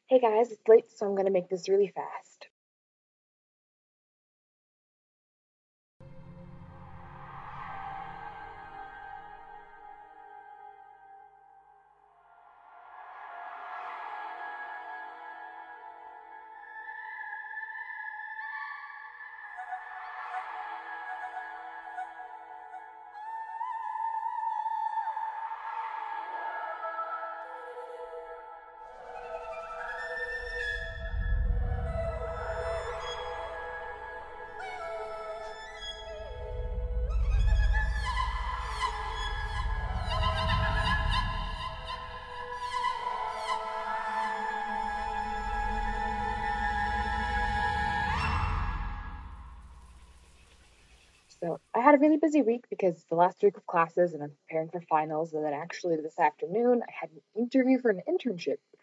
Hey guys, it's late, so I'm gonna make this really fast. So I had a really busy week because it's the last week of classes and I'm preparing for finals. And then actually this afternoon I had an interview for an internship, which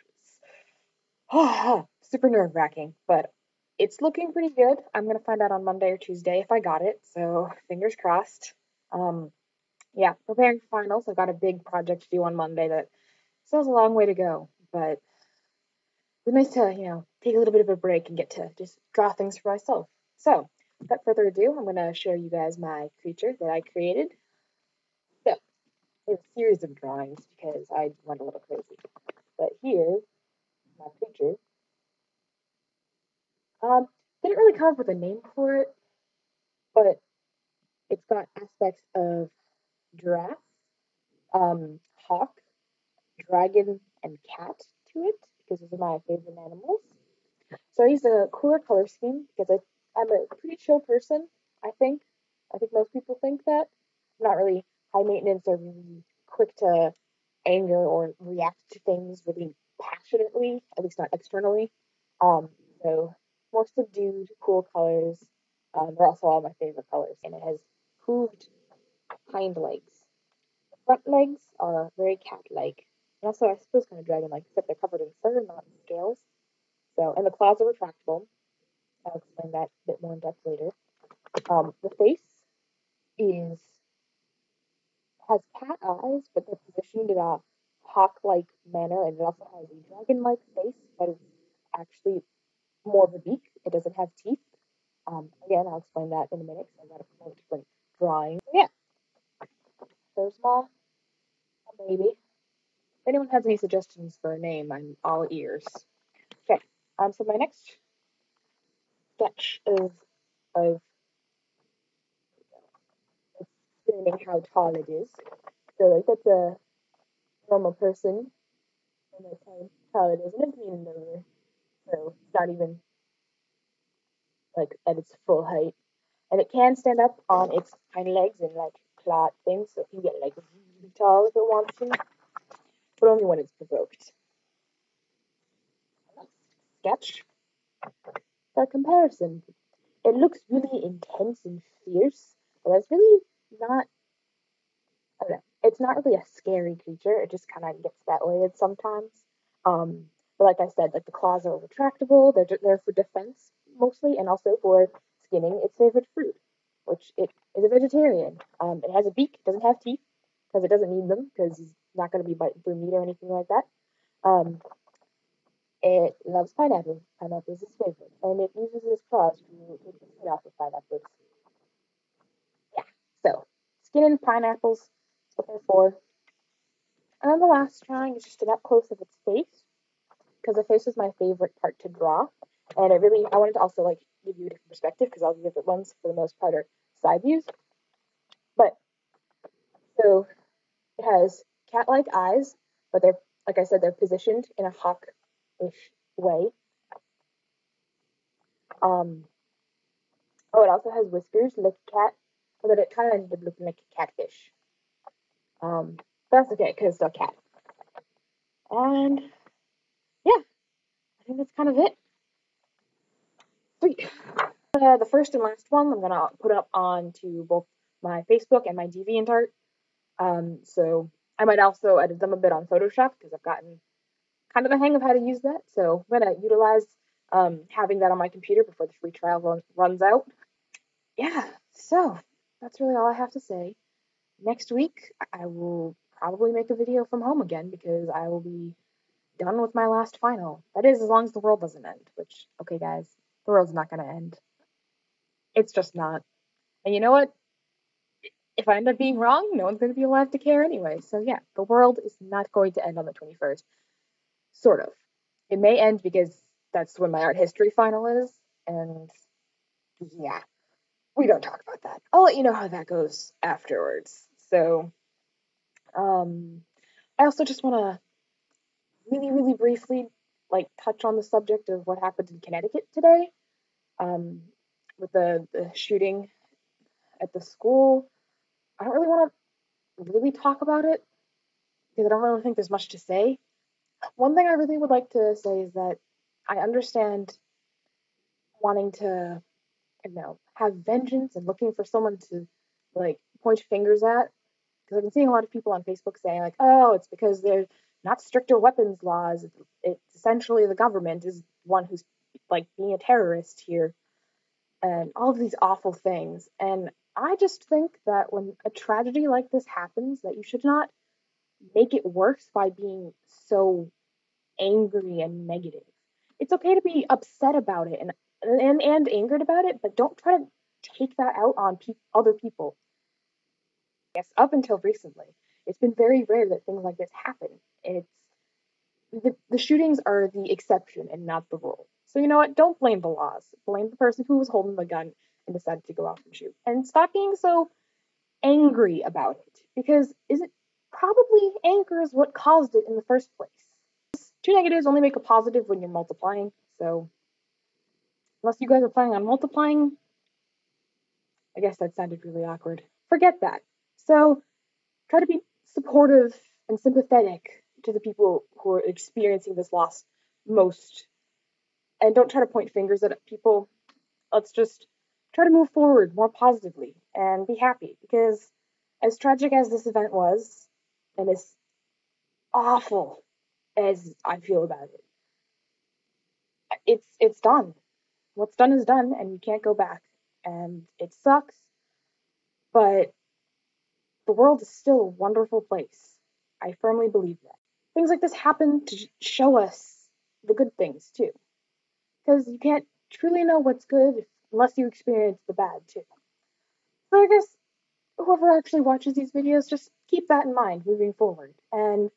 was super nerve-wracking, but it's looking pretty good. I'm gonna find out on Monday or Tuesday if I got it. So fingers crossed. Um, yeah, preparing for finals. I've got a big project to do on Monday that still has a long way to go, but it's nice to, take a little bit of a break and get to just draw things for myself. So, without further ado, I'm going to show you guys my creature that I created. So, it's a series of drawings because I went a little crazy. But here's my creature. Um, didn't really come up with a name for it, but it's got aspects of giraffe, hawk, dragon, and cat to it because those are my favorite animals. So he's a cooler color scheme because I'm a pretty chill person, I think. I think most people think that. I'm not really high maintenance or really quick to anger or react to things really passionately, at least not externally. So more subdued, cool colors. They're also all my favorite colors. And it has hooved hind legs. The front legs are very cat-like. And also, I suppose, kind of dragon-like, except they're covered in fur, not in scales. So, and the claws are retractable. I'll explain that a bit more in depth later. The face is has cat eyes, but they're positioned in a hawk-like manner, and it also has a dragon-like face, but it's actually more of a beak. It doesn't have teeth. Again, I'll explain that in a minute because I've got a couple of different drawings. So yeah, so small, a baby. If anyone has any suggestions for a name, I'm all ears. Okay, so my next sketch is of explaining how tall it is. So like that's a normal person, and that's how tall it is, and it's me in the so it's not even like at its full height. And it can stand up on its hind legs and like claw things, so it can get like really tall if it wants to, but only when it's provoked. Sketch. By comparison, it looks really intense and fierce, but it's really not. I don't know. It's not really a scary creature. It just kind of gets that way sometimes. But like I said, like the claws are retractable. They're there for defense mostly, and also for skinning its favorite fruit, which it is a vegetarian. It has a beak. It doesn't have teeth because it doesn't need them because he's not going to be biting through meat or anything like that. Um, it loves pineapple. Pineapple is its favorite, and it uses its claws to take the skin off of pineapples. Yeah. So skin and pineapples. That's what they're for. And then the last drawing is just an up close of its face because the face is my favorite part to draw, and I wanted to also like give you a different perspective because all the different ones for the most part are side views. But so it has cat-like eyes, but they're like I said, they're positioned in a hawk-ish way. Um, oh, it also has whiskers like a cat, so that it kind of ended up looking like a catfish. That's okay because it's still a cat. And yeah, I think that's kind of it. Sweet. The first and last one I'm gonna put up onto both my Facebook and my DeviantArt. So I might also edit them a bit on Photoshop because I've gotten kind of the hang of how to use that. So I'm gonna utilize having that on my computer before the free trial runs out. Yeah, so that's really all I have to say. Next week I will probably make a video from home again because I will be done with my last final. That is, as long as the world doesn't end, which, okay, guys, the world's not going to end. It's just not. And you know what? If I end up being wrong, no one's going to be alive to care anyway. So yeah, the world is not going to end on the 21st. Sort of. It may end because that's when my art history final is, and yeah, we don't talk about that. I'll let you know how that goes afterwards. So, I also just want to really, really briefly, like, touch on the subject of what happened in Connecticut today, um, with the shooting at the school. I don't really want to really talk about it because I don't really think there's much to say. One thing I really would like to say is that I understand wanting to, have vengeance and looking for someone to, like, point fingers at. Because I've been seeing a lot of people on Facebook saying, like, oh, it's because they're not stricter weapons laws. It's essentially the government is one who's, like, being a terrorist here, and all of these awful things. And I just think that when a tragedy like this happens, that you should not make it worse by being so angry and negative. It's okay to be upset about it and angered about it, but don't try to take that out on other people. Yes, up until recently, it's been very rare that things like this happen. It's the shootings are the exception and not the rule. So you know what? Don't blame the laws. Blame the person who was holding the gun and decided to go out and shoot. And stop being so angry about it, because is it probably anger is what caused it in the first place. Two negatives only make a positive when you're multiplying. So unless you guys are planning on multiplying, I guess that sounded really awkward. Forget that. So try to be supportive and sympathetic to the people who are experiencing this loss most. And don't try to point fingers at people. Let's just try to move forward more positively and be happy. Because as tragic as this event was, and as awful as I feel about it, it's done. What's done is done, and you can't go back. And it sucks, but the world is still a wonderful place. I firmly believe that. Things like this happen to show us the good things too, because you can't truly know what's good unless you experience the bad too. So I guess whoever actually watches these videos, just keep that in mind moving forward. And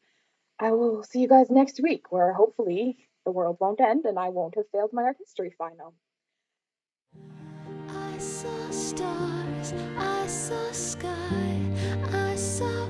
I will see you guys next week, where hopefully the world won't end and I won't have failed my art history final. I saw stars, I saw sky, I saw